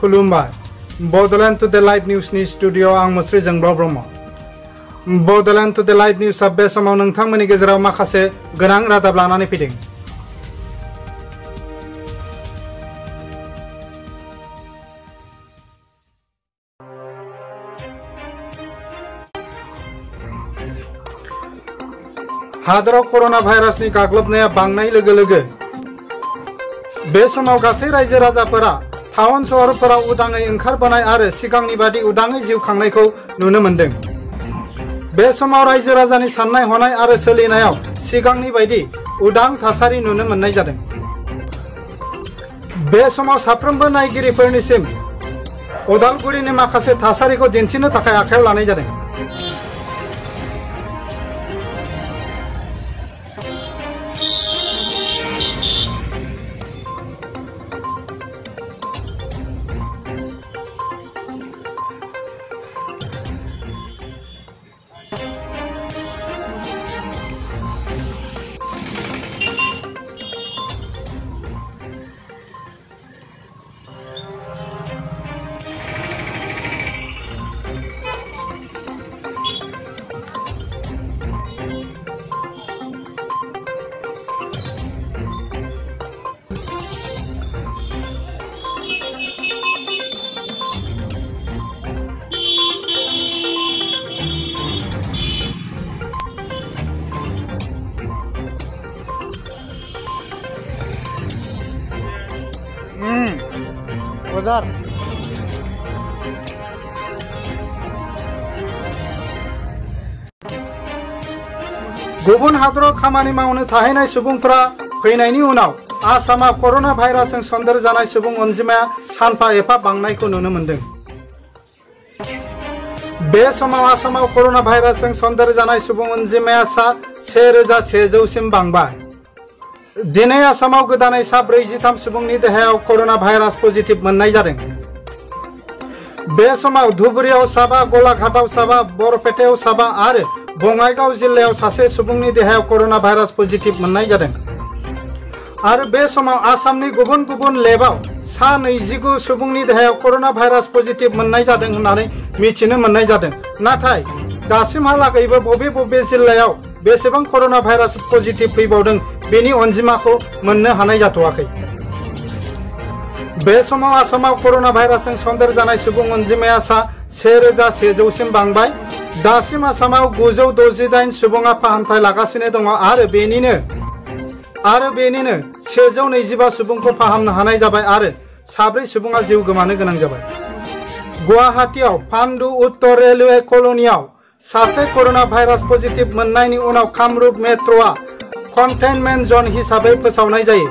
खुलुमबाय Bodoland today live निउसनि studio आं मुस्रि जोंब्लाव ब्रह्म। बड'लेण्ड टुडे लाइव निउसआ बे समाव नोंथांमोननि गेजेराव माखासे गोनां रादाब लानानै फैदों। हादराव कोरोना भाइरासनि गाग्लोबनाया बांनाय लोगो लोगो बे समाव गासै रायजो राजाफोरा टाउन सहरफोराव उदाङै ओंखारबोनाय आरो सिगांनि बादि उदाङै जिउ खांनायखौ नुनो मोनदों। बे समाव रायजो राजानि साननाय हनाय आरो सोलिनायाव सिगांनि बायदि उदां थासारि नुनो मोननाय जादों। बे समाव साफ्रोमबो नायगिरिफोरनिसिम उदालगुरिनि माखासे थासारिखौ दिन्थिनो थाखाय आखायाव लानाय जादों। बाजार गुबुन हादराव खामानि मावनो थाहैनाय सुबुंफोरा फैनायनि उनाव आसामाव कोरोना भाइरासजों सन्देरजानाय सुबुं अनजिमाया सानफा एफा बांनायखौ नुनो मोनदों। बे समाव आसामाव कोरोना भाइरासजों सन्देरजानाय सुबुं अनजिमाया सा 1100 सिम बांबाय। दिनै आसामाव गोदानै सा 43 सुबुंनि देहायाव कोरोना भाइरास पजिटिभ मोननाय जादों। बे समाव धुबुरीयाव साबा, गलाघाटआव साबा, बरपेटायाव साबा आरो बङाइगाव जिल्लायाव सासे सुबुंनि देहायाव कोरोना भाइरास पजिटिभ मोननाय जादों। आरो बे समाव आसामनि गुबुन गुबुन लेबआव सा 29 सुबुंनि देहायाव कोरोना भाइरास पजिटिभ मोननाय जादों होननानै मिथिनो मोननाय जादों। नाथाय दासिमहालागैबो बबे बबे जिल्लायाव बेसेबां कोरोना भाइरास पजिटिभ फैबावदों बेनि अनजिमाखौ मोननो हानाय जाथ'वाखै। बे समाव आसामाव कोरोना भाइरासजों सन्देरजानाय सुबुं अनजिमाया सा 1100 सिम बांबाय। दासिम आसामाव 968 सुबुङा फाहामथाय लागासिनो दङ आरो बेनिनो 125 सुबुंखौ फाहामनो हानाय जाबाय आरो 4 सुबुङा जिउ गोमानो गोनां जाबाय। गुवाहाटीआव पान्डु उत्तर रेलवे कल'नियाव सासे कोरोना भाइरास पजिटिभ मोननायनि उनाव कामरुप मेट्र'आ कन्टेनमेन्ट जन हिसाबै फोसावनाय जायो।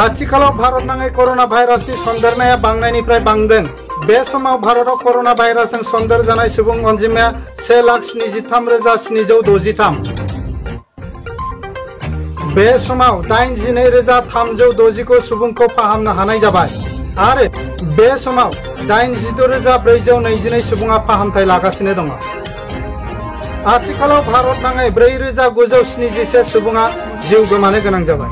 आथिखालाव भारतनाङै कोरोना भाइरासनि सन्देरनाया बांनायनिफ्राय बांदों। बे समाव भारताव कोरोना भाइरासजों सन्देरजानाय सुबुं अनजिमाया 1,73,763। बे समाव 82,369 सुबुंखौ फाहामनो हानाय जाबाय आरो बे समाव 86,422 सुबुङा फाहामथाय लागासिनो दङ। आथिखालाव भारतनाङै 4,971 सुबुङा जिउ गोमानो गोनां जाबाय।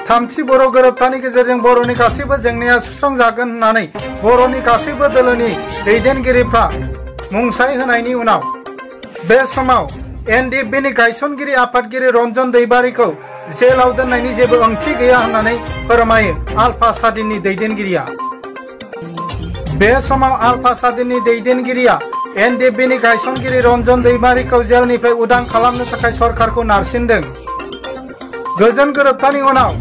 थामथि बर' गोरोबथानि गेजेरजों बर'नि गासैबो जेंनाया सुस्रांजागोन होननानै बर'नि गासैबो दोलोनि दैदेनगिरिफ्रा मुंसाइ होनायनि उनाव बे समाव एनडिएफबिनि गायसनगिरि आफादगिरि रन्जन दैमारिखौ जेलाव दोननायनि जेबो ओंथि गैया होननानै फोरमायो आलफा सादिननि दैदेनगिरिया। बे समाव आलफा सादिननि दैदेनगिरिया एनडिएफबिनि गायसनगिरि रन्जन दैमारिखौ जेलनिफ्राय उदां खालामनो थाखाय सरकारखौ नारसिनदों। गोजोन गोरोबथानि उनाव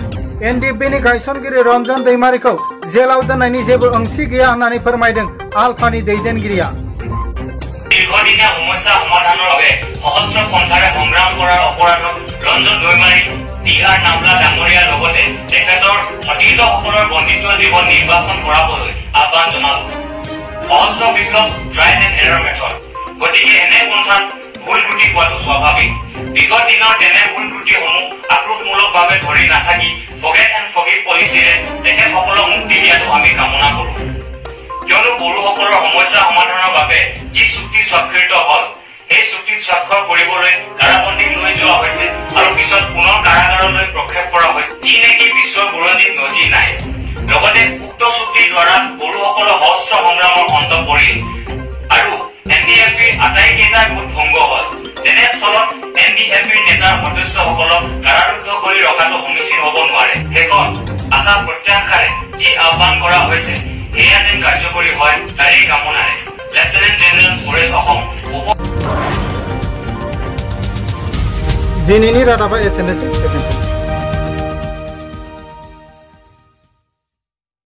एनडिएफबिनि गायसनगिरि रन्जन दैमारिखौ जेलाव दोननायनि जेबो ओंथि गैया होननानै फोरमायदों आलफानि दैदेनगिरिया। दीर्घदिনীয়া সমস্যা সমাধানৰ বাবে সহস্ৰ পন্থাৰে সংগ্ৰাম কৰাৰ অপৰাধত ৰঞ্জন দৈমাৰী টিআৰ নামলা ডাঙৰীয়াৰ লগতে তেখেতৰ সতীৰ্থসকলৰ বন্দিত্ব জীৱন নিৰ্বাসন কৰাবলৈ আহ্বান জনালো। সহস্ৰ বিপ্লৱ ট্ৰায়েল এণ্ড এৰৰ মেথড। গতিকে এনে পন্থাত ভুল ত্ৰুটি পোৱাটো স্বাভাৱিক। বিগত দিনৰ তেনে ভুল ত্ৰুটিসমূহ আক্ৰোশমূলকভাৱে ধৰি নাথাকি ফৰগেট এণ্ড ফৰগিভ পলিচিৰে তেখেতসকলক মুক্তি দিয়াটো আমি কামনা কৰোঁ। কিয়নো বড়োসকলৰ সমস্যা সমাধানৰ বাবে যি চুক্তি স্বাক্ষৰিত হ'ল সেই চুক্তিত স্বাক্ষৰ কৰিবলৈ কাৰাবন্দীক লৈ যোৱা হৈছে আৰু পিছত পুনৰ কাৰাগাৰৰ হৈছে যি নেকি বিশ্বৰ বুৰঞ্জীত নজি নাই লগতে উক্ত চুক্তিৰ দ্বাৰা বড়োসকলৰ সহস্ৰ সংগ্ৰামৰ অন্ত পৰিল আৰু এনডিএফবিৰ আটাইকেইটা গোট ভংগ হ'ল তেনেস্থলত এনডিএফবিৰ নেতাৰ সদস্যসকলক কাৰাৰুদ্ধ কৰি ৰখাটো সমীচীন হ'ব নোৱাৰে শেষত আশা প্ৰত্যাশাৰে যি আহ্বান কৰা হৈছে সেয়া যেন কাৰ্যকৰী হয় তাৰেই কামনাৰে লেফটেনেণ্ট জেনেৰেল ফৰেষ্ট অসম दिनैनि रादाबा एसेनोसै।